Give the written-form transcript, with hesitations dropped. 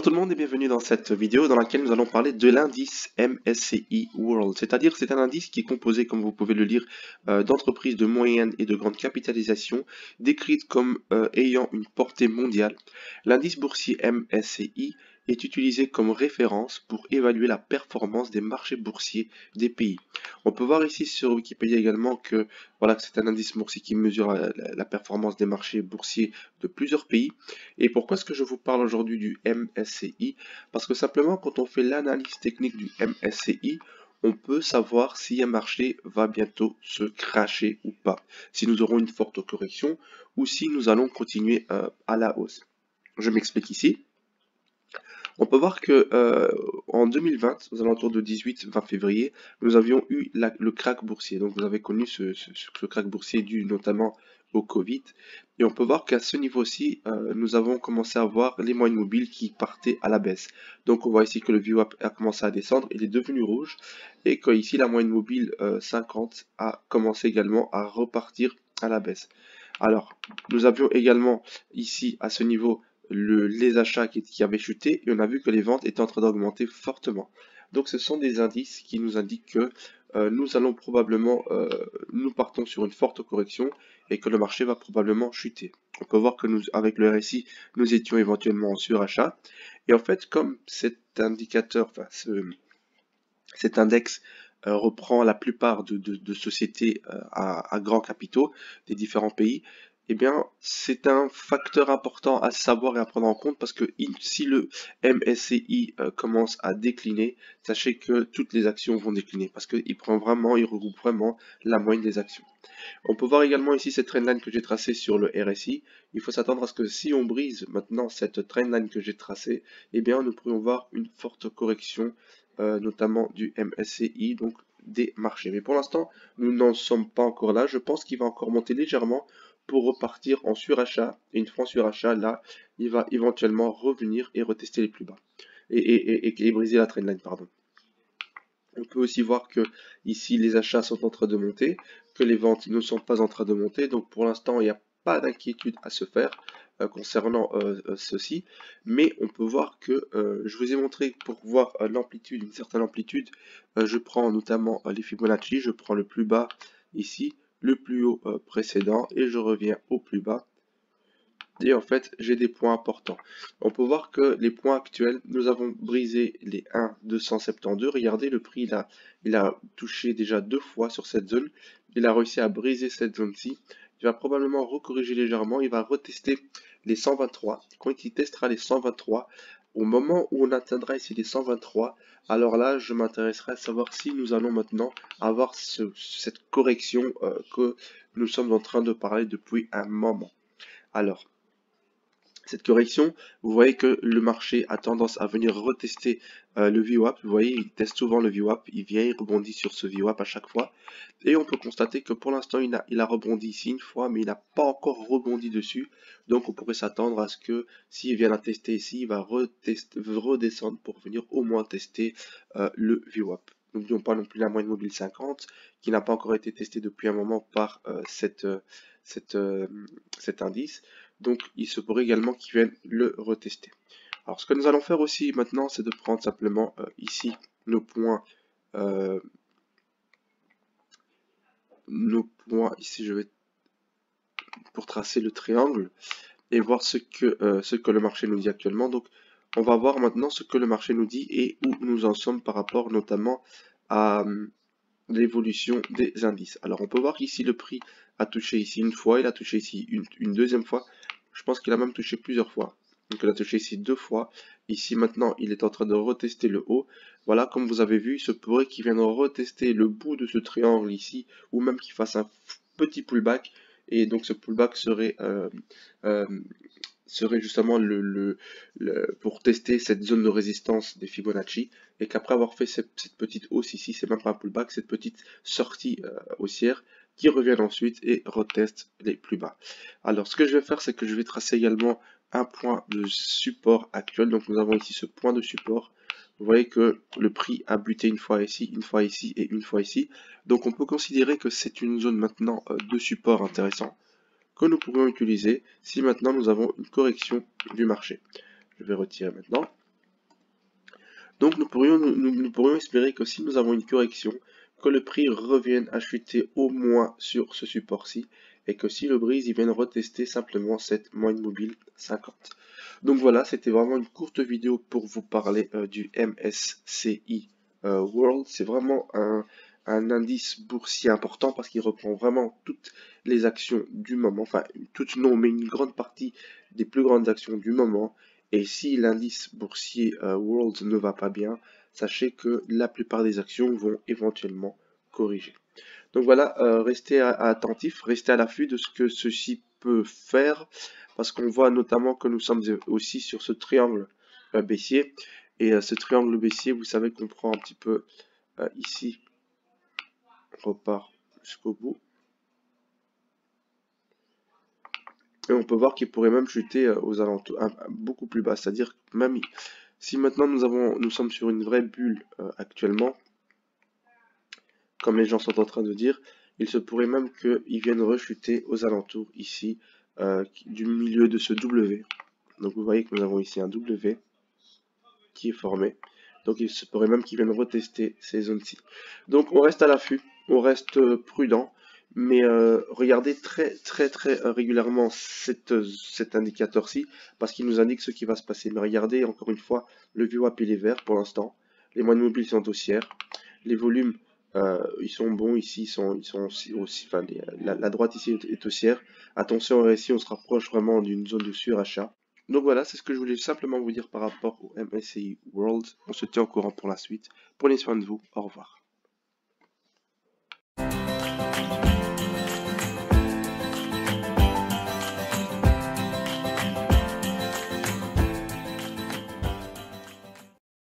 tout le monde et bienvenue dans cette vidéo dans laquelle nous allons parler de l'indice MSCI World. C'est-à-dire c'est un indice qui est composé, comme vous pouvez le lire, d'entreprises de moyenne et de grande capitalisation décrites comme ayant une portée mondiale. L'indice boursier MSCI est utilisé comme référence pour évaluer la performance des marchés boursiers des pays. On peut voir ici sur Wikipédia également que voilà que c'est un indice boursier qui mesure la performance des marchés boursiers de plusieurs pays. Et pourquoi est-ce que je vous parle aujourd'hui du MSCI? Parce que simplement, quand on fait l'analyse technique du MSCI, on peut savoir si un marché va bientôt se crasher ou pas, si nous aurons une forte correction ou si nous allons continuer à la hausse. Je m'explique ici. On peut voir que en 2020, aux alentours de 18-20 février, nous avions eu le krach boursier. Donc vous avez connu ce krach boursier dû notamment au Covid. Et on peut voir qu'à ce niveau-ci, nous avons commencé à voir les moyennes mobiles qui partaient à la baisse. Donc on voit ici que le VWAP a commencé à descendre, il est devenu rouge. Et que ici la moyenne mobile 50 a commencé également à repartir à la baisse. Alors, nous avions également ici à ce niveau les achats qui avaient chuté et on a vu que les ventes étaient en train d'augmenter fortement. Donc ce sont des indices qui nous indiquent que nous allons probablement, nous partons sur une forte correction et que le marché va probablement chuter. On peut voir que nous, avec le RSI, nous étions éventuellement en surachat. Et en fait, comme cet indicateur, enfin cet index reprend la plupart de sociétés à grands capitaux des différents pays, eh bien, c'est un facteur important à savoir et à prendre en compte parce que si le MSCI commence à décliner, sachez que toutes les actions vont décliner parce qu'il regroupe vraiment la moyenne des actions. On peut voir également ici cette trendline que j'ai tracée sur le RSI. Il faut s'attendre à ce que si on brise maintenant cette trendline que j'ai tracée, eh bien, nous pourrions voir une forte correction, notamment du MSCI, donc des marchés. Mais pour l'instant, nous n'en sommes pas encore là. Je pense qu'il va encore monter légèrement pour repartir en surachat. Et une fois en surachat, là, il va éventuellement revenir et retester les plus bas. Et briser la trendline, pardon. On peut aussi voir que ici les achats sont en train de monter, que les ventes ne sont pas en train de monter. Donc pour l'instant, il n'y a pas d'inquiétude à se faire concernant ceci. Mais on peut voir que je vous ai montré pour voir l'amplitude, une certaine amplitude. Je prends notamment les Fibonacci, je prends le plus bas ici, le plus haut précédent et je reviens au plus bas. Et en fait, j'ai des points importants. On peut voir que les points actuels, nous avons brisé les 1,272. Regardez, le prix, il a touché déjà 2 fois sur cette zone. Il a réussi à briser cette zone-ci. Il va probablement recorriger légèrement. Il va retester les 123. Quand il testera les 123, au moment où on atteindra ici les 123, alors là, je m'intéresserai à savoir si nous allons maintenant avoir cette correction que nous sommes en train de parler depuis un moment. Alors, cette correction, vous voyez que le marché a tendance à venir retester le VWAP. Vous voyez, il teste souvent le VWAP, il vient, il rebondit sur ce VWAP à chaque fois. Et on peut constater que pour l'instant, il a rebondi ici une fois, mais il n'a pas encore rebondi dessus. Donc on pourrait s'attendre à ce que s'il vient la tester ici, il va redescendre pour venir au moins tester le VWAP. N'oublions pas non plus la moyenne mobile 50, qui n'a pas encore été testée depuis un moment par cet indice. Donc il se pourrait également qu'ils viennent le retester. Alors ce que nous allons faire aussi maintenant, c'est de prendre simplement ici nos points, ici je vais pour tracer le triangle et voir ce que le marché nous dit actuellement. Donc on va voir maintenant ce que le marché nous dit et où nous en sommes par rapport notamment à l'évolution des indices. Alors on peut voir qu'ici le prix a touché ici une fois, il a touché ici une deuxième fois. Je pense qu'il a même touché plusieurs fois. Donc il a touché ici 2 fois. Ici maintenant il est en train de retester le haut. Voilà, comme vous avez vu, il se pourrait qu'il vienne retester le bout de ce triangle ici, ou même qu'il fasse un petit pullback. Et donc ce pullback serait justement pour tester cette zone de résistance des Fibonacci, et qu'après avoir fait cette petite hausse ici, c'est même pas un pullback, cette petite sortie haussière, qui reviennent ensuite et retestent les plus bas. Alors ce que je vais faire, c'est que je vais tracer également un point de support actuel. Donc nous avons ici ce point de support. Vous voyez que le prix a buté une fois ici et une fois ici. Donc on peut considérer que c'est une zone maintenant de support intéressant que nous pourrions utiliser si maintenant nous avons une correction du marché. Je vais retirer maintenant. Donc nous pourrions espérer que si nous avons une correction, que le prix revienne à chuter au moins sur ce support-ci, et que si le brise, il vienne retester simplement cette moyenne mobile 50. Donc voilà, c'était vraiment une courte vidéo pour vous parler du MSCI World. C'est vraiment un indice boursier important parce qu'il reprend vraiment toutes les actions du moment, enfin toutes non, mais une grande partie des plus grandes actions du moment. Et si l'indice boursier World ne va pas bien, sachez que la plupart des actions vont éventuellement corriger. Donc voilà, restez attentifs, restez à l'affût de ce que ceci peut faire, parce qu'on voit notamment que nous sommes aussi sur ce triangle baissier. Et ce triangle baissier, vous savez qu'on prend un petit peu ici, on repart jusqu'au bout. Et on peut voir qu'il pourrait même chuter aux alentours, beaucoup plus bas. C'est-à-dire même si maintenant nous sommes sur une vraie bulle actuellement, comme les gens sont en train de dire, il se pourrait même qu'ils viennent rechuter aux alentours ici du milieu de ce W. Donc vous voyez que nous avons ici un W qui est formé. Donc il se pourrait même qu'ils viennent retester ces zones-ci. Donc on reste à l'affût, on reste prudent, mais regardez très régulièrement cet indicateur-ci, parce qu'il nous indique ce qui va se passer. Mais regardez encore une fois, le VWAP il est vert pour l'instant, les moyennes mobiles sont haussières, les volumes ils sont bons ici, ils sont aussi enfin, la droite ici est haussière. Attention, ici on se rapproche vraiment d'une zone de surachat. Donc voilà, c'est ce que je voulais simplement vous dire par rapport au MSCI World. On se tient au courant pour la suite. Prenez soin de vous. Au revoir.